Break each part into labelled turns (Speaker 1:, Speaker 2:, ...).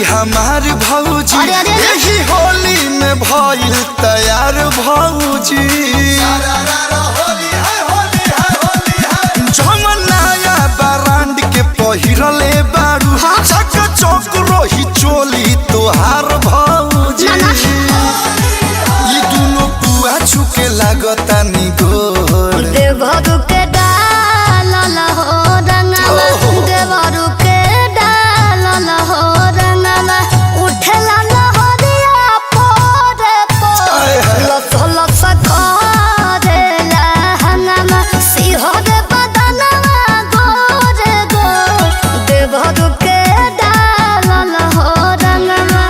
Speaker 1: हमार भौजी यही होली में भइल तैयार भौजी जमनाया बरांड के पहिरले बारू चक चौक रोही चोली तोहार भौजी ये दोनों पुआ छुके लागता निगोर
Speaker 2: देवरू के डाल हो रंगवा देवरू के डाल हो रंगवा उठला लहरिया पोरे पोरे लस लस करेला हंगमा सिहरे बदनवा गोरे गो देवरू के डाल हो रंगवा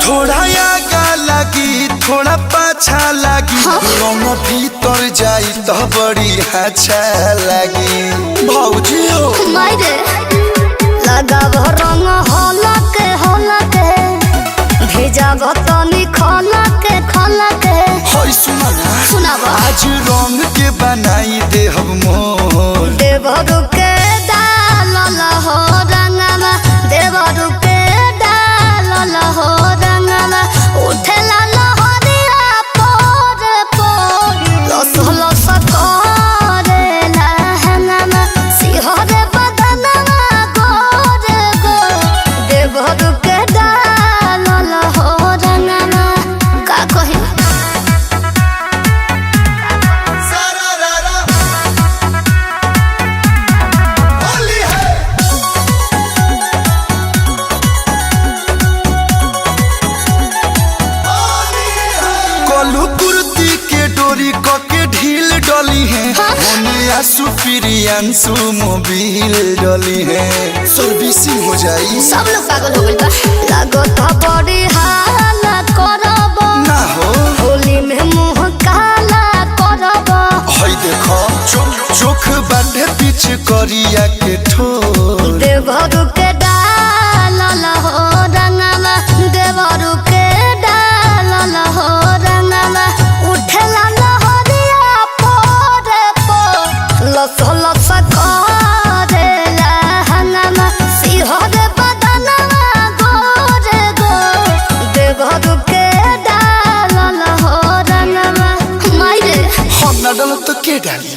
Speaker 1: थोड़ा आगा लगी थोड़ा पाछा लगी रंग भीतर जाई तो बड़ी अच्छा लगी भौजी हो
Speaker 2: मायरे लगाव रंग हलक भेजा तनी खलक
Speaker 1: होय सुना ना
Speaker 2: सुनाब
Speaker 1: आज रंग के बनाई दे हम मोर
Speaker 2: देवरू के डाल हो रंगवा देवरू के डाल हो रंगवा उठला लहरिया पोरे पोरे लस लस करेला हंगमा सिहरे बदनवा गोरे गो देवरू के डाल हो रंगवा का कही
Speaker 1: कलू कुर्ती के डोरी के ढील डली है सुप्रियांशु मोबिल डली है सर्विसिंग हो जाई
Speaker 2: सब लोग पागल हो गइल बा लागत बड़ी हाला करब
Speaker 1: ना हो
Speaker 2: होली में मुंह काला करब
Speaker 1: हई देखो चोख बाटे पीछ करिया के ठोर
Speaker 2: देवरू के डाल हो रंगवा देवरू के डाल हो रंगवा उठला लहरिया पोरे पोरे लस लस करेला हंगमा सिहरे बदनवा गोरे गो देवरू के डाल हो रंगवा मायरे
Speaker 1: हम ना डालो तो के डाली।